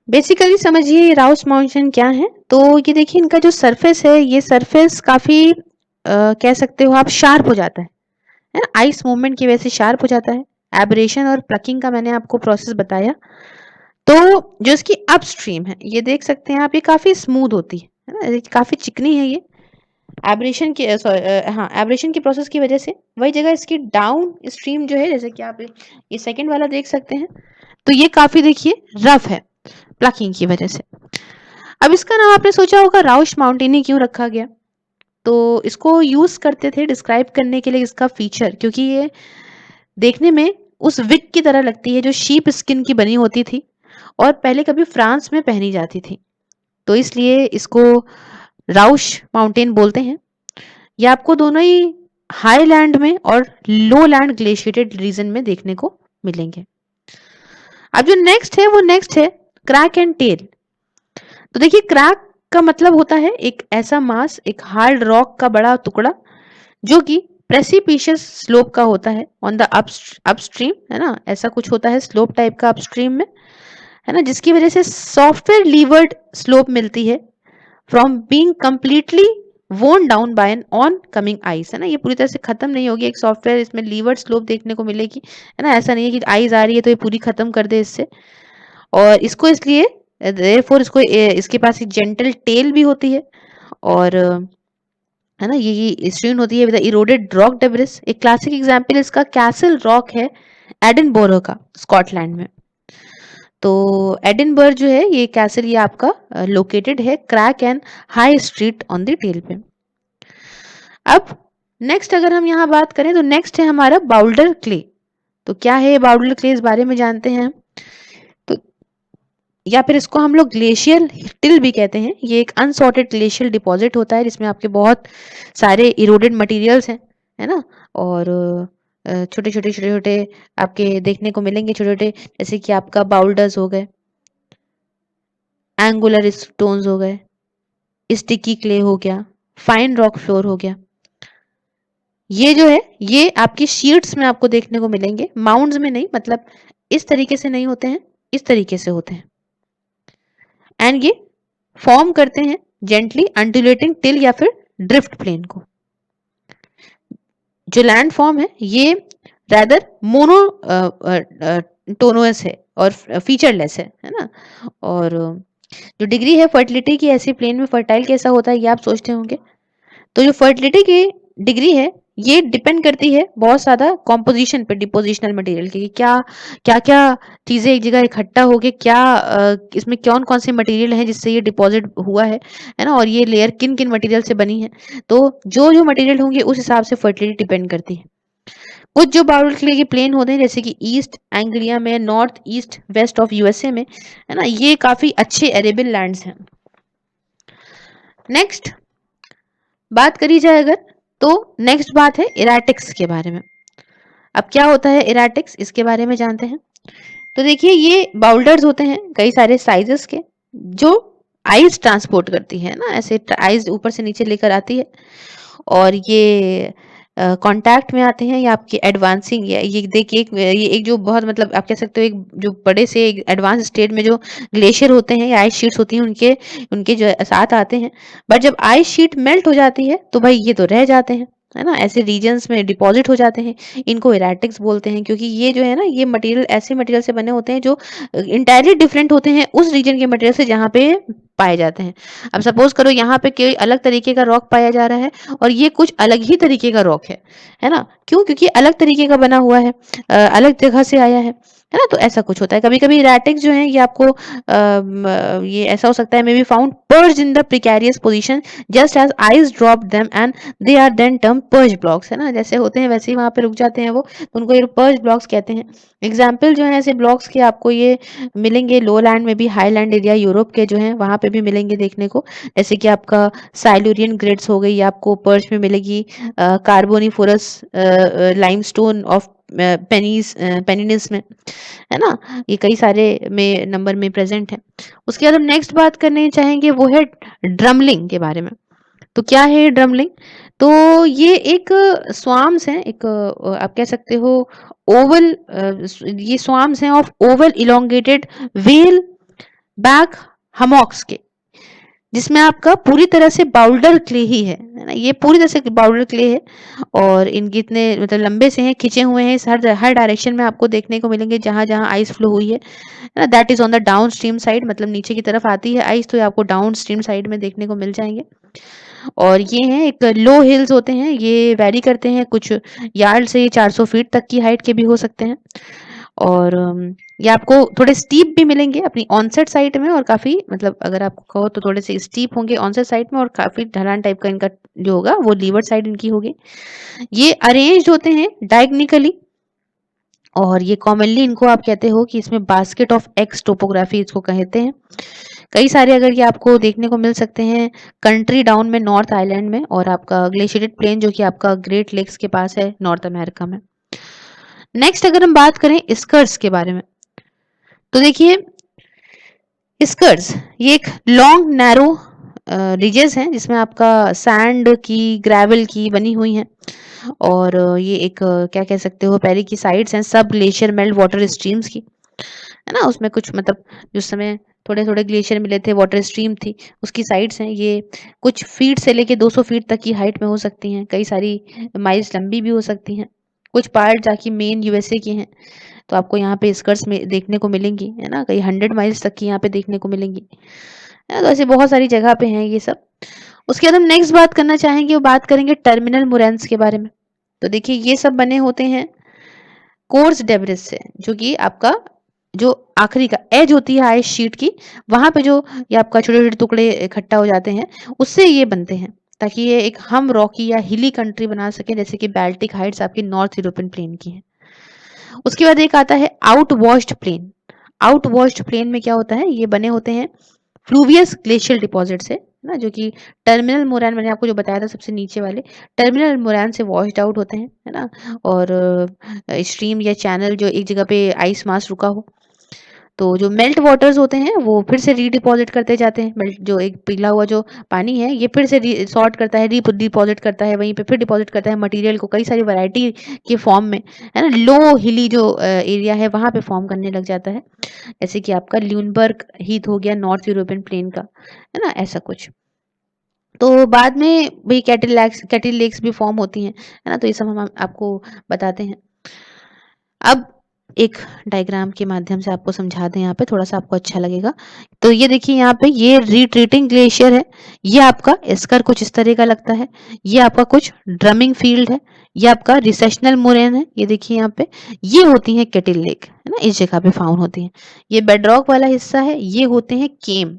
Basically समझिए ये राउस माउंटेन क्या है। तो ये देखिए इनका जो सरफेस है ये सरफेस काफी कह सकते हो आप शार्प हो जाता है ना, आइस मूवमेंट की वजह से शार्प हो जाता है। एब्रेशन और प्लकिंग का मैंने आपको प्रोसेस बताया। तो जो इसकी अपस्ट्रीम है ये देख सकते हैं आप, ये काफी स्मूथ होती है ना, ये काफी चिकनी है ये। एब्रेशन की हाँ, एब्रेशन की प्रोसेस की वजह से वही जगह इसकी डाउन स्ट्रीम जो है, जैसे कि आप ये सेकंड वाला देख सकते हैं, तो ये काफी देखिए रफ है प्लकिंग की वजह से। अब इसका नाम आपने सोचा होगा राउश माउंटेनी क्यों रखा गया। तो इसको यूज करते थे डिस्क्राइब करने के लिए इसका फीचर, क्योंकि ये देखने में उस विग की तरह लगती है जो शीप स्किन की बनी होती थी और पहले कभी फ्रांस में पहनी जाती थी, तो इसलिए इसको राउश माउंटेन बोलते हैं। ये आपको दोनों ही हाईलैंड में और लो लैंड ग्लेशिएटेड रीजन में देखने को मिलेंगे। अब जो नेक्स्ट है क्रैक एंड टेल। तो देखिए क्रैक का मतलब होता है एक ऐसा मास, एक हार्ड रॉक का बड़ा टुकड़ा जो कि प्रेसिपिशियस स्लोप का होता है ऑन द अपस्ट्रीम, है ना, ऐसा कुछ होता है स्लोप टाइप का अपस्ट्रीम में, है ना, जिसकी वजह से सॉफ्टवेयर लीवर्ड स्लोप मिलती है from being completely worn down by an oncoming ice, है ना, ये पूरी तरह से खत्म नहीं होगी, एक सॉफ्टवेयर इसमें लीवर्ड स्लोप देखने को मिलेगी, है ना, ऐसा नहीं है कि आइस आ रही है तो ये पूरी खत्म कर दे इससे। और इसको इसलिए देयरफॉर इसको इसके पास एक जेंटल टेल भी होती है, और है ना, ये स्ट्रीन होती है विद इरोडेड रॉक डेब्रिस। एक क्लासिक एग्जांपल इसका कैसल रॉक है एडिनबरो का, स्कॉटलैंड में। तो एडिनबर्ग जो है ये कैसल, ये आपका लोकेटेड है crag and high street on the tail पे। अब नेक्स्ट अगर हम यहाँ बात करें तो नेक्स्ट है हमारा बाउल्डर क्ले। तो क्या है बाउल्डर क्ले, इस बारे में जानते हैं। तो या फिर इसको हम लोग ग्लेशियल टिल भी कहते हैं। ये एक अनसॉर्टेड ग्लेशियल डिपॉजिट होता है जिसमें आपके बहुत सारे इरोडेड मटेरियल्स हैं, है ना, और छोटे छोटे छोटे छोटे आपके देखने को मिलेंगे, छोटे छोटे, जैसे कि आपका बाउल्डर्स हो गए, एंगुलर स्टोन्स हो गए, स्टिकी क्ले हो गया, फाइन रॉक फ्लोर हो गया। ये जो है ये आपकी शीट्स में आपको देखने को मिलेंगे, माउंड्स में नहीं, मतलब इस तरीके से नहीं होते हैं, इस तरीके से होते हैं, एंड ये फॉर्म करते हैं जेंटली अंडुलेटिंग टिल या फिर ड्रिफ्ट प्लेन को। जो लैंड फॉर्म है ये रादर मोनो टोनोस है और फीचरलेस है ना। और जो डिग्री है फर्टिलिटी की, ऐसी प्लेन में फर्टाइल कैसा होता है ये आप सोचते होंगे। तो जो फर्टिलिटी की डिग्री है ये डिपेंड करती है बहुत ज्यादा कॉम्पोजिशन पे, डिपोजिशनल मटेरियल की, क्या क्या क्या चीजें एक जगह इकट्ठा होके क्या इसमें कौन कौन से मटेरियल हैं जिससे ये डिपॉजिट हुआ है ना, और ये लेयर किन किन मटेरियल से बनी है। तो जो जो मटेरियल होंगे उस हिसाब से फर्टिलिटी डिपेंड करती है। कुछ जो बाउल क्ले के प्लेन होते हैं जैसे कि ईस्ट एंग्लिया में, north east west of USA में, है ना, ये काफी अच्छे एरेबल लैंड्स हैं। नेक्स्ट बात करी जाए अगर, तो नेक्स्ट बात है इरेटिक्स के बारे में। अब क्या होता है इरेटिक्स, इसके बारे में जानते हैं। तो देखिए ये बाउल्डर्स होते हैं कई सारे साइजेस के जो आइस ट्रांसपोर्ट करती है ना, ऐसे आइस ऊपर से नीचे लेकर आती है, और ये कांटेक्ट में आते हैं, या आपके एडवांसिंग, ये देखिए ये एक जो बहुत, मतलब आप कह सकते हो एक जो बड़े से एडवांस स्टेट में जो ग्लेशियर होते हैं या आइस शीट्स होती हैं उनके उनके जो साथ आते हैं। बट जब आइस शीट मेल्ट हो जाती है तो भाई ये तो रह जाते हैं, है ना? ऐसे रीजन्स में डिपॉज़िट हो जाते हैं। इनको एराटिक्स बोलते हैं क्योंकि ये जो है ना, ये मटेरियल ऐसे मटेरियल से बने होते हैं जो एंटायरली डिफरेंट होते हैं उस रीजन के मटेरियल से जहाँ पे पाए जाते हैं। अब सपोज़ करो यहाँ पे कोई अलग तरीके का रॉक पाया जा रहा है और ये कुछ अलग ही तरीके का रॉक है ना? क्यों? क्योंकि अलग तरीके का बना हुआ है, अलग जगह से आया है ना? तो ऐसा कुछ होता है। कभी-कभी एराटिक्स जो हैं ये आपको ये ऐसा हो सकता है, may be found perched in the precarious position just as ice drop them and they are then termed perch blocks, है ना? जैसे होते हैं वैसे ही वहाँ पे रुक जाते हैं वो, तो उनको ये पर्च ब्लॉक्स कहते हैं। एग्जाम्पल जो है ऐसे ब्लॉक्स के आपको ये मिलेंगे लोलैंड में भी, हाईलैंड एरिया यूरोप के जो हैं वहाँ पे भी मिलेंगे देखने को। जैसे कि आपका साइलूरियन ग्रिड्स हो गई, ये आपको पर्च में मिलेगी। कार्बोनिफोरस लाइमस्टोन ऑफ पेनिस में, है ना? ये कई सारे में नंबर में प्रेजेंट है। उसके बाद हम नेक्स्ट बात करने चाहेंगे वो है ड्रमलिंग के बारे में। तो क्या है ये ड्रमलिंग? तो ये एक स्वार्म्स हैं, एक आप कह सकते हो ओवल, ये स्वार्म्स हैं of oval elongated whale back hummocks के, जिसमें आपका पूरी तरह से बाउल्डर क्ले ही है ना? ये पूरी तरह से बाउल्डर क्ले है और इनके इतने मतलब लंबे से हैं, खिंचे हुए हैं, हर डायरेक्शन में आपको देखने को मिलेंगे जहाँ जहाँ आइस फ्लो हुई है ना? That is on the down stream side, मतलब नीचे की तरफ आती है आइस तो ये आपको डाउन स्ट्रीम साइड में देखने को मिल जाएंगे। और ये हैं एक लो हिल्स होते हैं, ये वैरी करते हैं, कुछ यार्ड से 400 फीट तक की हाइट के भी हो सकते हैं। और ये आपको थोड़े स्टीप भी मिलेंगे अपनी ऑनसेट साइट में, और काफ़ी मतलब अगर आपको कहो तो थोड़े से स्टीप होंगे ऑनसेट साइट में, और काफ़ी ढलान टाइप का इनका जो होगा वो लीवर्ड साइड इनकी होगी। ये अरेंज्ड होते हैं डायगोनिकली, और ये कॉमनली इनको आप कहते हो कि इसमें बास्केट ऑफ एक्स टोपोग्राफी इसको कहते हैं। कई सारे अगर ये आपको देखने को मिल सकते हैं कंट्री डाउन में, नॉर्थ आइलैंड में, और आपका ग्लेशियरेटेड प्लेन जो कि आपका ग्रेट लेक्स के पास है नॉर्थ अमेरिका में। नेक्स्ट अगर हम बात करें स्कर्ट्स के बारे में, तो देखिए स्कर्ट्स ये एक लॉन्ग नैरो रिजेस हैं जिसमें आपका सैंड की, ग्रेवल की बनी हुई हैं, और ये एक क्या कह सकते हो पहले की साइड्स हैं सब ग्लेशियर मेल्ट वाटर स्ट्रीम्स की, है ना? उसमें कुछ मतलब जिस समय थोड़े थोड़े ग्लेशियर मिले थे, वाटर स्ट्रीम थी, उसकी साइड्स हैं ये, कुछ फीट से लेके 200 फीट तक की हाइट में हो सकती हैं, कई सारी माइल्स लंबी भी हो सकती हैं। कुछ पार्ट जाके मेन यूएसए के हैं, तो आपको यहाँ पे स्कर्ट्स में देखने को मिलेंगी, है ना? कई 100 माइल्स तक की यहाँ पे देखने को मिलेंगी, है ना? तो ऐसे बहुत सारी जगह पे हैं ये सब। उसके बाद हम नेक्स्ट बात करना चाहेंगे, वो बात करेंगे टर्मिनल मोरेन्स के बारे में। तो देखिए ये सब बने होते हैं कोर्स डेब्रिस से, जो कि आपका जो आखिरी का एज होती है आइस शीट की, वहां पे जो ये आपका छोटे छोटे टुकड़े इकट्ठा हो जाते हैं, उससे ये बनते हैं, ताकि ये एक हम रॉकी या हिली कंट्री बना सके, जैसे कि बाल्टिक हाइट्स आपकी नॉर्थ यूरोपियन प्लेन की है। उसके बाद एक आता है out washed plain. Out washed plain में क्या होता है, ये बने होते हैं फ्लूवियस ग्लेशियल डिपॉजिट से, ना, जो कि टर्मिनल मोरैन मैंने आपको जो बताया था सबसे नीचे वाले टर्मिनल मोरैन से वॉश्ड आउट होते हैं, है ना? और स्ट्रीम या चैनल जो एक जगह पे आइस मास रुका हो, तो जो मेल्ट वाटर्स होते हैं वो फिर से रीडिपॉजिट करते जाते हैं। मेल्ट जो एक पिघला हुआ जो पानी है ये फिर से सॉर्ट करता है, डिपॉजिट करता है, वहीं पे फिर डिपॉजिट करता है मटेरियल को कई सारी वैरायटी के फॉर्म में, है ना? लो हिली जो एरिया है वहां पे फॉर्म करने लग जाता है, जैसे कि आपका ल्यूनबर्ग हीथ हो गया नॉर्थ यूरोपियन प्लेन का, है ना? ऐसा कुछ। तो बाद में भाई कैटिल लेक्स भी फॉर्म होती हैं, है ना? तो ये सब हम आपको बताते हैं। अब एक डायग्राम के माध्यम से आपको समझा दें, यहाँ पे थोड़ा सा आपको अच्छा लगेगा। तो ये देखिए यहाँ पे ये रिट्रीटिंग ग्लेशियर है, ये आपका एस्कर कुछ इस तरह का लगता है, ये आपका कुछ ड्रमिंग फील्ड है, ये आपका रिसेशनल मोरेन है, ये देखिए यहाँ पे ये होती है केटिल लेक, है ना? इस जगह पे फाउंड होती है। ये बेडरॉक वाला हिस्सा है, ये होते हैं केम,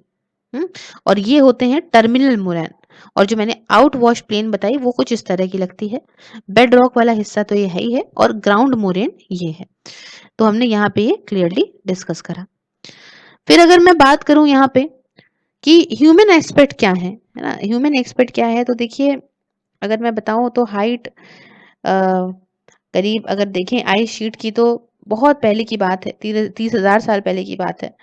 और ये होते हैं टर्मिनल मोरैन, और जो मैंने आउट वॉश प्लेन बताई वो कुछ इस तरह की लगती है। बेड रॉक वाला हिस्सा तो ये है ही है, और ग्राउंड मोरेन ये है। तो हमने यहाँ पे ये क्लियरली डिस्कस करा। फिर अगर मैं बात करूं यहाँ पे कि ह्यूमन एक्सपेक्ट क्या है ना? ह्यूमन एक्सपेक्ट क्या है, तो देखिए अगर मैं बताऊं तो हाइट करीब अगर देखें आइस शीट की तो बहुत पहले की बात है, 30,000 साल पहले की बात है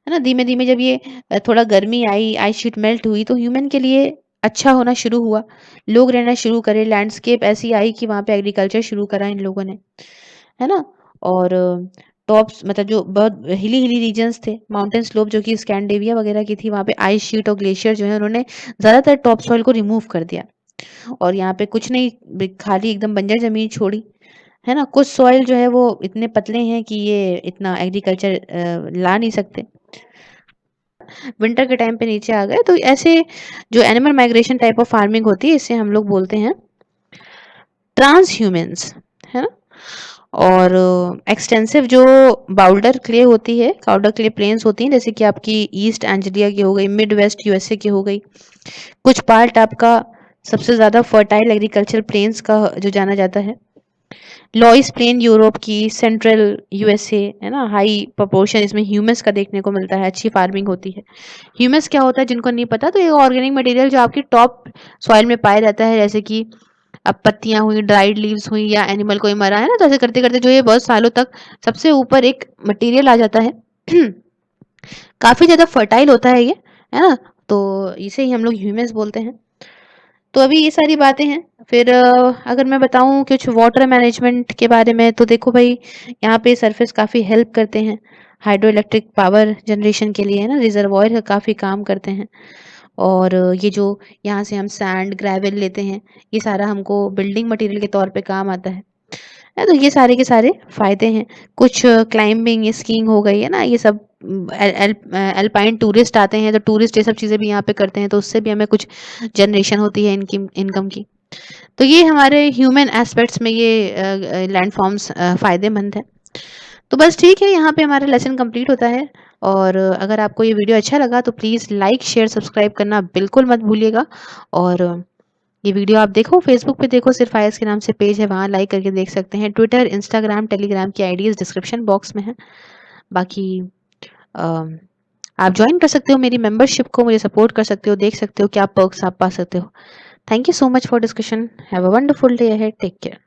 ना? धीमे धीमे जब ये थोड़ा गर्मी आई, आइस शीट मेल्ट हुई, तो ह्यूमन के लिए अच्छा होना शुरू हुआ, लोग रहना शुरू करे, लैंडस्केप ऐसी आई कि वहां पे एग्रीकल्चर शुरू करा इन लोगों ने, है ना? और टॉप्स मतलब जो बहुत हिली हिली रीजन्स थे, माउंटेन स्लोप जो कि स्कैंडिनेविया वगैरह की थी, वहां पे आइस शीट और ग्लेशियर जो है उन्होंने ज्यादातर टॉप सॉइल को रिमूव कर दिया। और यहाँ पे कुछ नहीं, खाली एकदम बंजर ज़मीन छोड़ी, है ना? कुछ सॉइल जो है वो इतने पतले हैं कि ये इतना एग्रीकल्चर ला नहीं सकते। विंटर के टाइम पे नीचे आ गए। तो ऐसे जो animal migration type of farming होती है, इसे हम लोग बोलते हैं ट्रांस ह्यूमन्स, है ना? और एक्सटेंसिव जो बाउल्डर क्ले होती है, बाउल्डर क्ले प्लेन्स होती हैं, जैसे कि आपकी ईस्ट एंजिलिया की हो गई, मिड वेस्ट यूएसए की हो गई, कुछ पार्ट आपका सबसे ज़्यादा फर्टाइल एग्रीकल्चर प्लेन्स का जो जाना जाता है, लॉइस प्लेन यूरोप की, सेंट्रल यूएसए, है ना? हाई प्रोपोर्शन इसमें ह्यूमस का देखने को मिलता है, अच्छी फार्मिंग होती है। ह्यूमस क्या होता है जिनको नहीं पता, तो ये ऑर्गेनिक मटेरियल जो आपकी टॉप सॉइल में पाया जाता है, जैसे कि अब पत्तियां हुई, ड्राइड लीव्स हुई, या एनिमल कोई मरा है ना, तो ऐसे करते करते जो ये बहुत सालों तक सबसे ऊपर एक मटेरियल आ जाता है। काफी ज्यादा फर्टाइल होता है ये, है ना? तो इसे ही हम लोग ह्यूमस बोलते हैं। तो अभी ये सारी बातें हैं। फिर अगर मैं बताऊं कुछ वाटर मैनेजमेंट के बारे में, तो देखो भाई, यहाँ पे सरफेस काफ़ी हेल्प करते हैं हाइड्रो इलेक्ट्रिक पावर जनरेशन के लिए, है ना? रिजर्वॉयर का काफ़ी काम करते हैं। और ये जो यहाँ से हम सैंड ग्रेवल लेते हैं, ये सारा हमको बिल्डिंग मटेरियल के तौर पे काम आता है। तो ये सारे के सारे फायदे हैं। कुछ क्लाइंबिंग स्कीइंग हो गई, है ना? ये सब एल्पाइन टूरिस्ट आते हैं, तो टूरिस्ट ये सब चीज़ें भी यहाँ पे करते हैं, तो उससे भी हमें कुछ जनरेशन होती है इनकी इनकम की। तो ये हमारे ह्यूमन एस्पेक्ट्स में ये लैंड फॉर्म्स फ़ायदेमंद है। तो बस ठीक है, यहाँ पे हमारा लेसन कंप्लीट होता है। और अगर आपको ये वीडियो अच्छा लगा तो प्लीज़ लाइक शेयर सब्सक्राइब करना बिल्कुल मत भूलिएगा। और ये वीडियो आप देखो, फेसबुक पे देखो, सिर्फ आयस के नाम से पेज है, वहाँ लाइक करके देख सकते हैं। ट्विटर, इंस्टाग्राम, टेलीग्राम की आईडीज़ डिस्क्रिप्शन बॉक्स में है। बाकी आप ज्वाइन कर सकते हो मेरी मेंबरशिप को, मुझे सपोर्ट कर सकते हो, देख सकते हो क्या पर्क्स आप पा सकते हो। Thank you so much for discussion. Have a wonderful day ahead. Take care.